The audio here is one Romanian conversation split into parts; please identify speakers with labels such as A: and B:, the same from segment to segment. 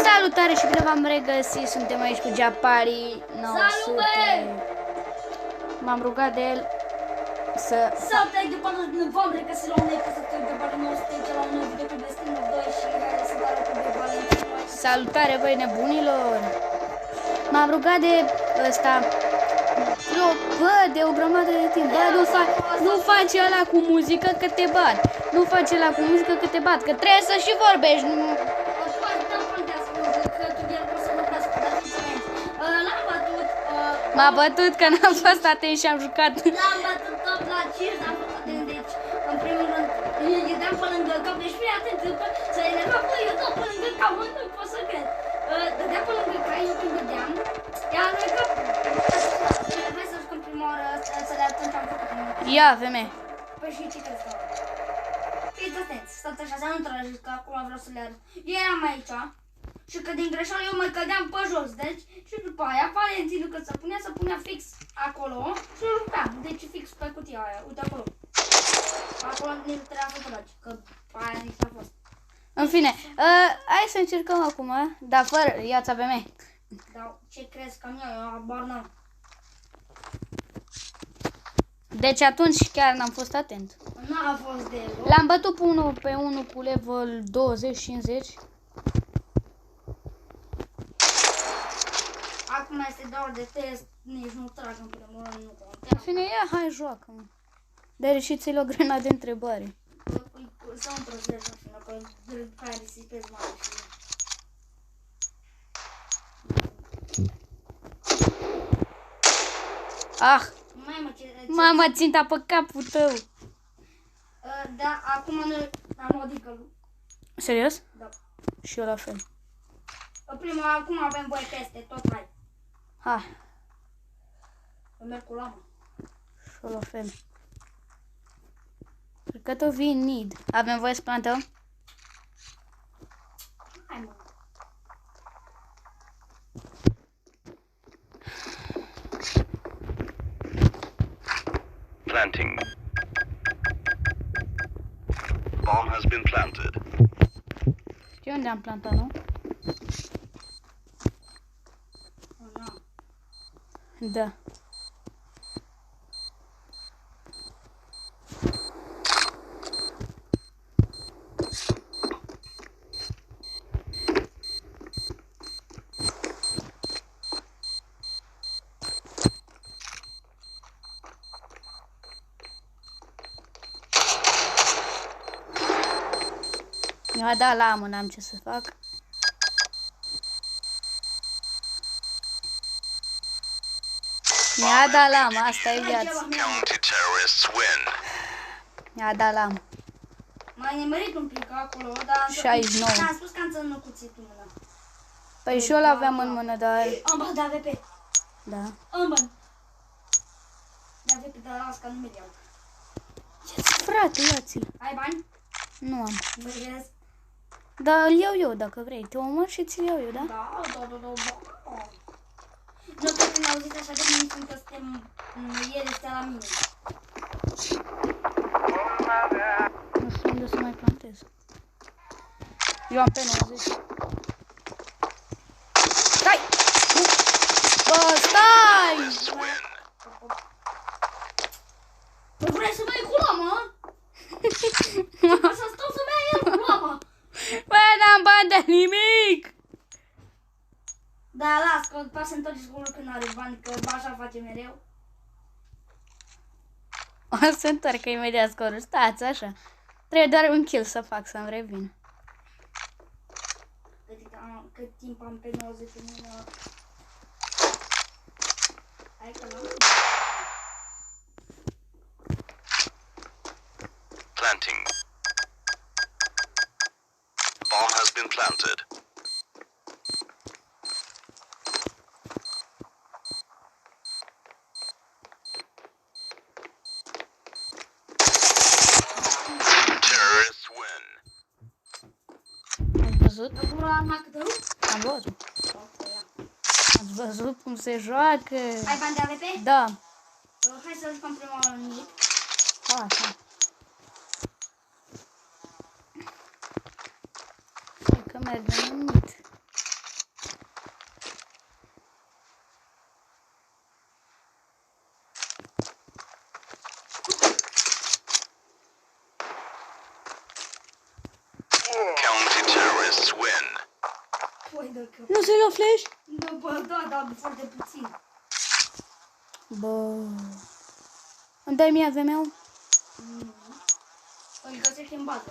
A: Salutare și bine v-am regăsit, suntem aici cu Japari 900. M-am rugat de el să...
B: Salutare după noi v-am regăsit la un episod de Japari 900, la un nou video de Steam 2 și sunt alături de Valentin.
A: Salutare băi nebunilor! M-am rugat de ăsta... Bă, de o grămadă de timp. Bă, nu faci ăla cu muzică că te bat. Nu faci ăla cu muzică că te bat, că trebuie să și vorbești. M-a bătut că n-am fost atent și am jucat.
B: L-am bătut tot la 5, am fost atent, deci în primul rând îi dădeam pe lângă cap, deci fii atent, după să enerva, bă, eu dau pe lângă cap, mă, nu pot să cred. Dădea pe lângă cap, eu când dădeam, iar lângă cap, hai să jucăm prima oară, să le arătăm ce am făcut.
A: Ia, femeie.
B: Păi și ce crezi că? Fiți atenți, stați așa, să nu trageți, că acum vreau să le arăt. Eu eram aici și că din greșeală eu mă cădeam pe jos, deci și după aia Valentinul când se punea fix acolo și îl rupeam, deci fix pe cutia aia, uite acolo. Acolo nici nu trebuia să tragi, că aia nici n-a fost.
A: În fine, hai să încercăm acum, dar fără, ia-ți pe mine.
B: Dar ce crezi că eu abar n-am.
A: Deci atunci chiar n-am fost atent.
B: N-a fost deloc.
A: L-am bătut pe unul cu level 20-50.
B: Acum este doar de test, nici nu trag în primul rând, nu
A: În
B: contează.
A: fine, ia, hai, joacă-mă. Dar și ți-l o grenadă de întrebare.
B: Să nu trăzesc mașina, că după aia risipezi mare și...
A: Ah,
B: Mai mă, ce...
A: mama, ținta pe capul tău.
B: Da, acum nu am o dică.
A: Serios?
B: Da.
A: Și eu la fel.
B: Acum avem voie peste, tot hai.
A: Hai,
B: Eu merg cu lama.
A: și eu la fel. Cred că tot vin need. Avem voie să plantăm?
B: Hai mă.
C: Planting. Bomb has been planted.
A: Știi unde am plantat, nu?
B: Oh, no.
A: Da. Mi-a dat lamă, n-am ce să fac. Mi-a dat lamă, asta e viața.
C: Counter-terrorists win.
A: Mi-a dat lamă.
B: M-ai nimerit un pic acolo, dar...
A: 69.
B: Am spus că am ținut cuțitul în mână.
A: Păi și eu l-aveam în mână, dar...
B: Am bani de AVP.
A: Da.
B: Am bani. De AVP, dar las că nu mi-l iau.
A: Ce-ți, frate, ia-ți-l.
B: Ai bani?
A: Nu am.
B: Băghez.
A: Dar îl iau eu dacă vrei. Te omor și ți-l iau eu, da?
B: Da. Nu cred că ne auziți așa de mine, fiindcă suntem... El este la mine.
A: Nu știu unde să mai plantez. Eu am pe 90. Stai! Nu! Bă, stai!
C: Terrorists win.
B: Păi vrei să mă iei cu lama? Să stau să mă iei el cu lama.
A: Bă, n-am bani de nimic!
B: Da, las, că după se întoarce cu când are bani, că așa face mereu.
A: O să întorc imediat scorul. Stați așa. Trebuie doar un kill să fac să-mi revin.
B: Cât timp am pe 90 în mână. Hai că l-am.
C: Planting. Bomb has been planted. Terrorists win.
A: Ați văzut?
B: Acum l-am macătăru?
A: Am văzut. Ați văzut cum se joacă?
B: Ai bani de AVP?
A: Da.
B: Hai să jucăm prima oară în mic.
A: Așa. mergem în mit.
C: Counter-terrorists win.
B: Păi de că...
A: Nu se ia flash?
B: Da, bă, da, dar foarte puțin.
A: Bă... Îmi dai mie AVM-ul?
B: Îl găsești în bază.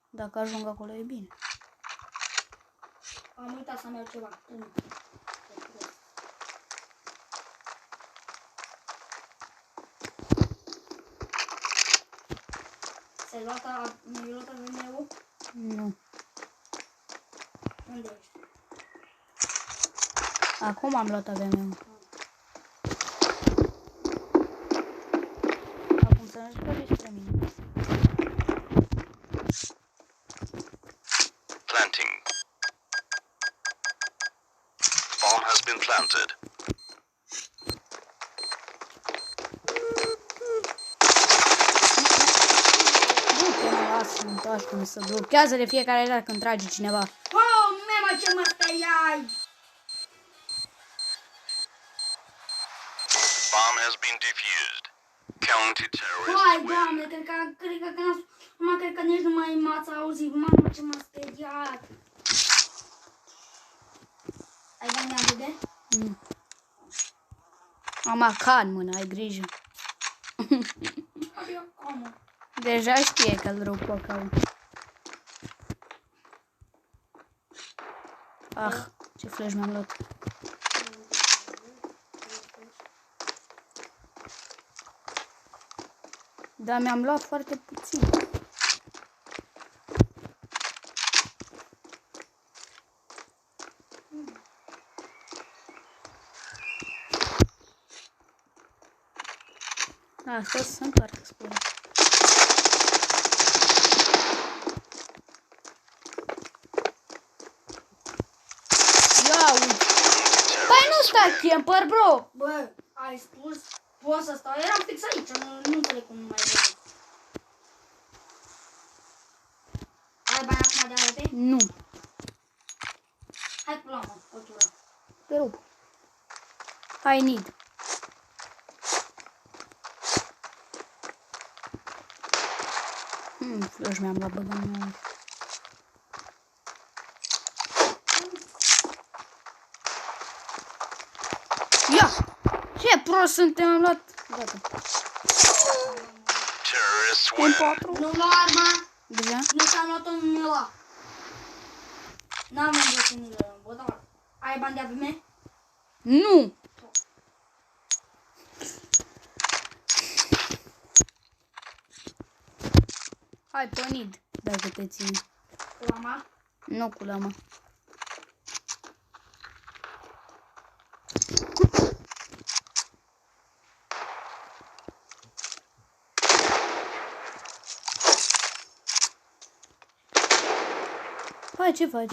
A: Dacă ajung acolo e bine.
B: Am uitat să-mi iau ceva. Mi-ai luat AVM-ul?
A: Nu.
B: Unde ești?
A: Acum am luat AVM-ul. Acum să nu-și vorbești spre mine.
C: Planting. Bomb has been planted.
A: Du-te, mă, lasă-mă, întoarce cum să blochează de fiecare dată când trage cineva.
B: Oh, mema, ce mă speriai!
C: Bomb has been defused. Counter-terrorists
B: Hai,
C: win.
B: Doamne, cred că nici nu mai m-ați auzit. Mamă, ce m-a speriat. Ai bani de AVD?
A: Mm. Am AK în mână, ai grijă.
B: Abia acum.
A: Deja știe că-l rup cu AK-ul. Ah, ce flash mi-am luat. Dar mi-am luat foarte puțin. Asta să se întoarcă spune. Ia uite. Păi nu sta camper, bro.
B: Bă, ai spus, poți să stau. Eram fix aici, nu înțeleg cum nu mai văd. Ai bani acum de AVD?
A: Nu.
B: Hai cu lamă, o tură.
A: Te rup. I need. Flash mi-am luat băgăm meu. Ia! Ce prost suntem, am luat. Gata.
C: Terrorists
A: În
C: win.
A: 4.
B: Nu lua arma,
A: Deja?
B: nu ți-am luat-o în ăla. N-am vândut în ele, bă, dar ai bani de AVM?
A: Nu! Hai pe need, dacă te ține.
B: Cu lama?
A: Nu cu lama. Hai, ce faci?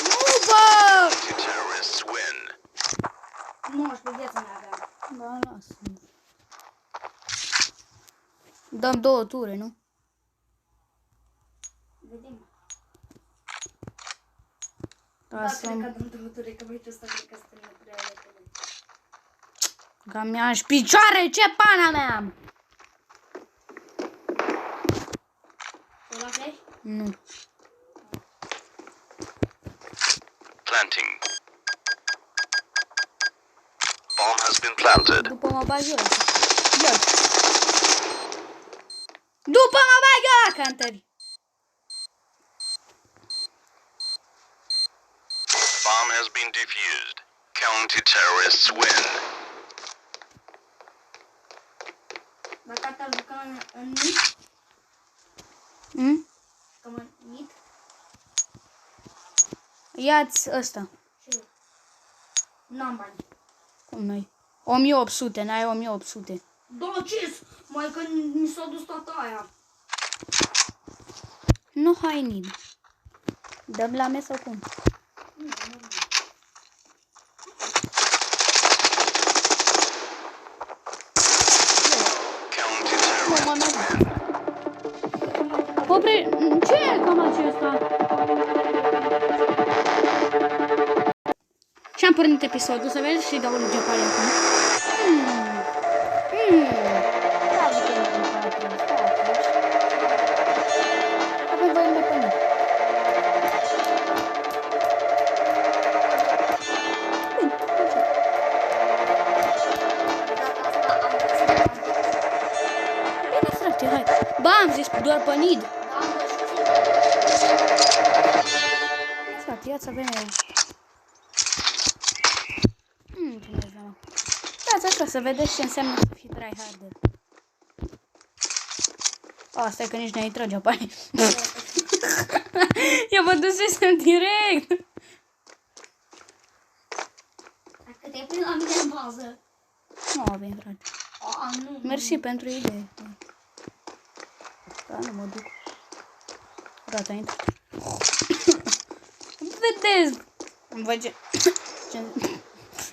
A: Nu, bă!
C: Counter-terrorists win.
B: 19 vieți mai aveam.
A: Da, lasă-mă. Dăm 2 ture, nu?
B: Vedem.
A: Da,
B: Da, cred
A: să...
B: că dăm 2 ture, că băi, ăsta cred că se termină prea repede.
A: Că mi-aș picioare, ce pana mea am?
B: Te la flash?
A: Nu.
C: Planting. Bomb has been planted.
A: După mă bag eu la ia. După mă bag eu la cantări.
C: Bomb has been defused. Counter-terrorists win.
B: Dacă te-ar juca în mit, cam în mit,
A: Ia-ți ăsta.
B: ce? N-am bani.
A: Cum noi? 1800, n-ai 1800.
B: Da, ce? Mai că mi s-a dus toată aia.
A: Nu, hai need. Dăm la mea sau cum?
B: Nu, nu.
C: Counter-terrorists
A: mea. Opre... Ce e cam acesta? Și-am pornit episodul, să vezi, și dau lui Japali acum. Avem voie mai până. Bine, frate, hai. Ba, am zis doar pănid. Frate, ia-ți avem eu. Dați așa să vedeți ce înseamnă să fii tryharder. Asta e că nici n-ai intrat, Japani. Eu vă dusesem direct.
B: Dacă te prind la mine în bază.
A: Nu avem, frate.
B: Nu.
A: Mersi pentru idee. Da, nu mă duc. Gata, a intrat. Vedeți! Văd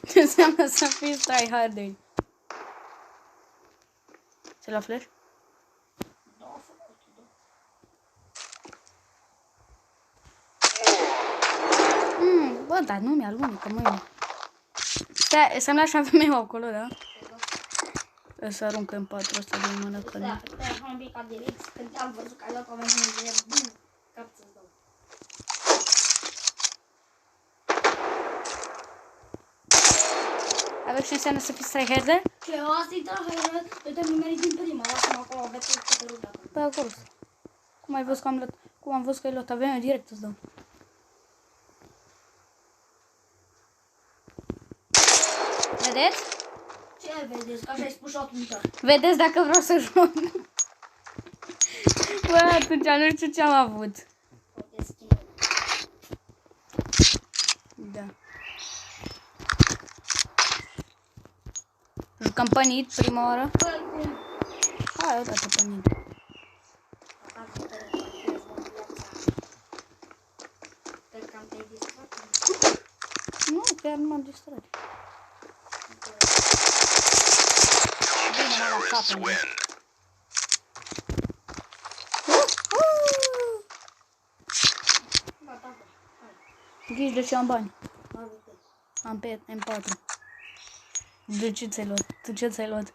A: ce înseamnă să fii tryharder. Se la flash?
B: Da, a făcut, da.
A: Bă, dar nu mi-alunecă, măi. Stai, să-mi lași avem eu acolo, da? Să arunc în 4 ăsta de mână că nu.
B: Da, am picat direct, când am văzut că ai luat oamenii de el, bum, cap să-ți dau.
A: Aveți ce înseamnă să fii tryharder?
B: Ce, asta-i tryharder, eu te nimerit din prima, lasă-mă acolo, aveți că te rog dacă.
A: Pe acolo. Cum ai văzut că am luat? Cum am văzut că ai luat? Avem eu direct îți dau. Vedeți?
B: Ce vedeți, că așa ai spus și atunci.
A: Vedeți dacă vreau să joc. Bă, atunci nu știu ce am avut.
B: Poate schimba.
A: Da. Jucăm pănit prima oară.
B: Bă, cum?
A: Hai, odată pănit.
B: Dacă te relatezi în viața. Cred că am te-ai distrat.
A: Nu, chiar nu m-am distrat.
C: Counter-terrorists win.
B: Da, da,
A: Ghiși de ce am bani.
B: da.
A: Am pe M4. De ce ți-ai luat? Tu ce ți-ai luat?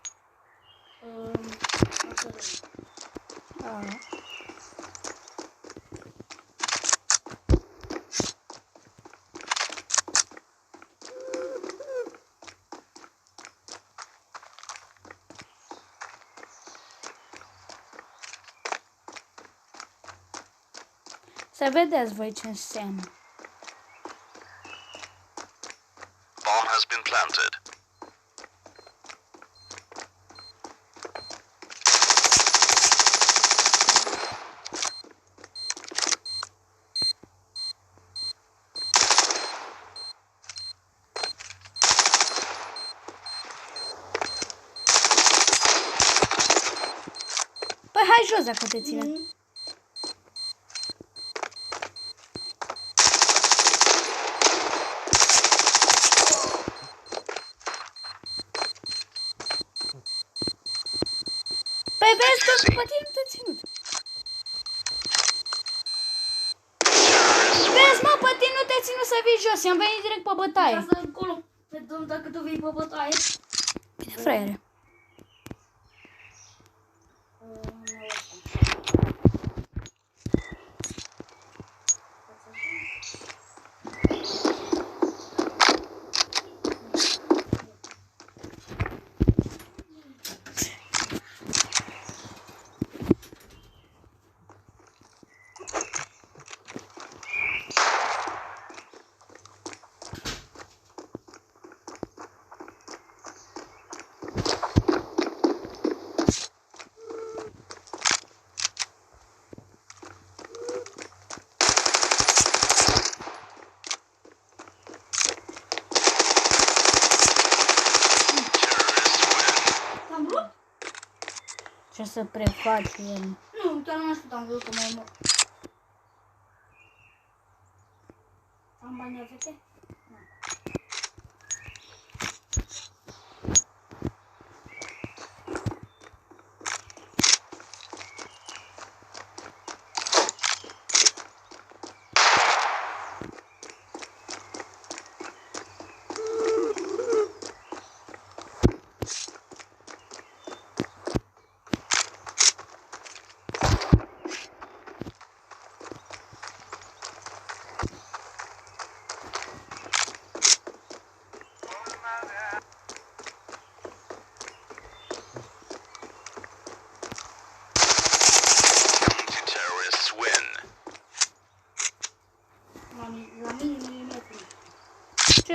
A: Să vedeți voi ce înseamnă.
C: Bomb has been planted.
A: Păi hai jos dacă te ține. Păi vezi că pe tine nu te-a ținut. Vezi mă, pe tine nu te-a ținut să vii jos, i-am venit direct pe bătaie.
B: Asta acolo, pe domn, dacă tu vii pe bătaie.
A: Bine, fraiere. Ce să prefaci el?
B: Nu, chiar nu știu, am văzut că mai mult. Am bani de fete?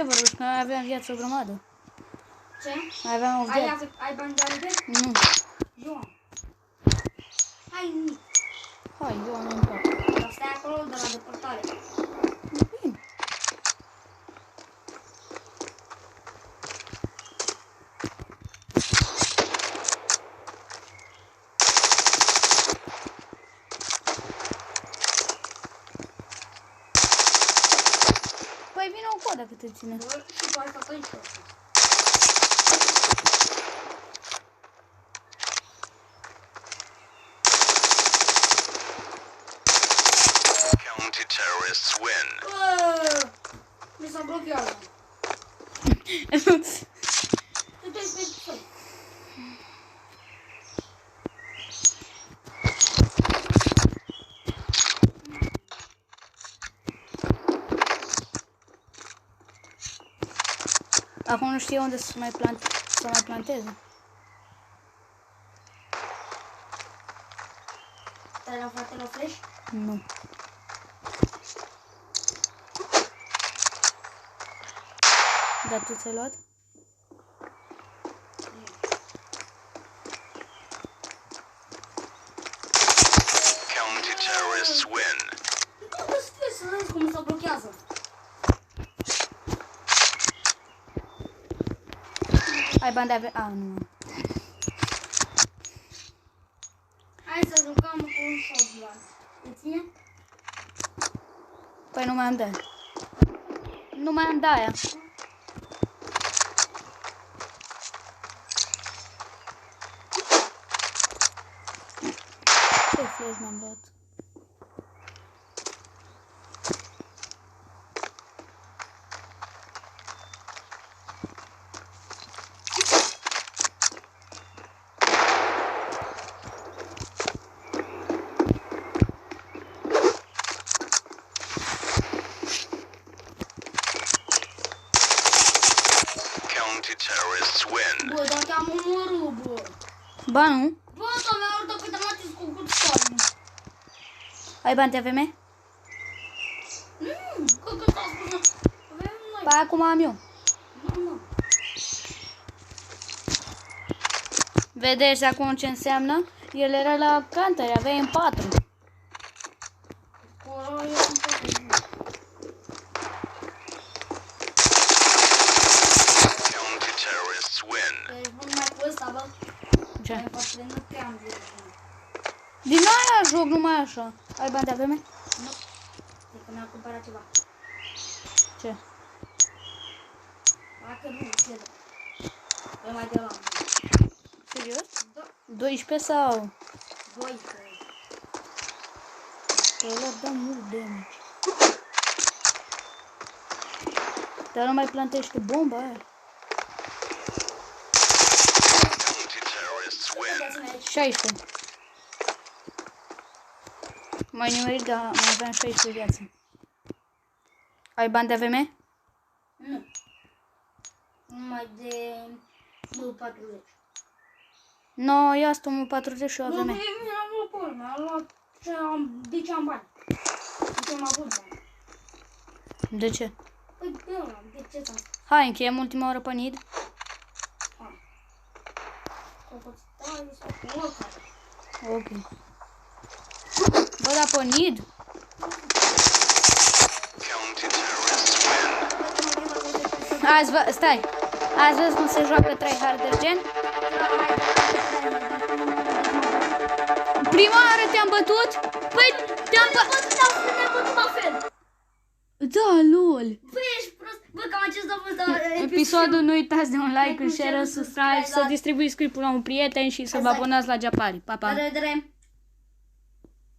A: vorbești, că noi aveam viață o grămadă.
B: Ce?
A: Mai aveam o viață.
B: Ai bani de aliber?
A: Nu.
B: Eu am. Hai, nimic.
A: Hai, eu am un cap.
B: Dar stai acolo de la depărtare.
A: Bine. Păi vine o coadă cât te ține.
B: Bă, și tu ai făcut aici.
C: Counter-terrorists win.
B: Bă, mi s-a blochează. Tu te-ai spus.
A: Acum nu știu unde să mai planteze.
B: Te-ai luat fratele flash?
A: Nu. Dar tu ți-ai luat?
C: Counter-terrorists win.
B: Nu te stai să vezi cum se blochează.
A: Ai bani de ave... A, nu.
B: Hai să jucăm cu un shotgun. Îți ține?
A: Păi nu mai am de-aia. Nu mai am de-aia. Ce flash m-am luat?
C: Counter-terrorists win.
B: Bă, dar te-am omorât, bă.
A: Ba nu.
B: Bă, să mi-a arătat că te-am atins cu cuțoară.
A: Ai bani de AVM?
B: Că s-a spus. Avem noi.
A: Păi acum am eu.
B: Nu.
A: Vedeți acum ce înseamnă? El era la Counter, avea în 4.
B: Acolo e un pe
C: Counter-terrorists win.
B: Deci nu mai cu ăsta, bă.
A: Ce?
B: Mai fac de nu te-am zis.
A: Din aia joc numai așa. Ai bani de AVM?
B: Nu. Deci că mi-a cumpărat ceva.
A: Ce?
B: Dacă nu, ce dă? Eu mai de la
A: Serios?
B: Da.
A: 12 sau?
B: 12.
A: Ăla dă mult damage. Dar nu mai plantește bomba aia.
C: Counter-terrorists win.
B: Dați-mi aici.
A: 16. Mai nimerit, dar mai aveam 16 viață. Ai bani de AVM?
B: Nu. Numai de... Nu, 40.
A: No, ia asta 40 și o
B: Nu,
A: AVM.
B: mi-am luat pe urmă. Am luat ce am... De ce am bani? De ce am avut bani?
A: De ce?
B: Păi, de ăla, de ce ți-am...
A: Hai, încheiem ultima oră pe NID.
B: Sau că stai sau cu oricare.
A: Ok. Bă, dar pe NID?
C: Counter-terrorists win.
A: Azi vă... Stai. Azi văzut cum se joacă tryharder gen? Prima oară te-am bătut? Păi, te-am bătut. Da, lol.
B: Băi, ești prost. Bă, cam acesta a fost
A: Episodul, nu uitați de un like, un share, un subscribe, să distribuiți clipul la un prieten și să vă abonați la Japari. Pa, pa!
B: La revedere!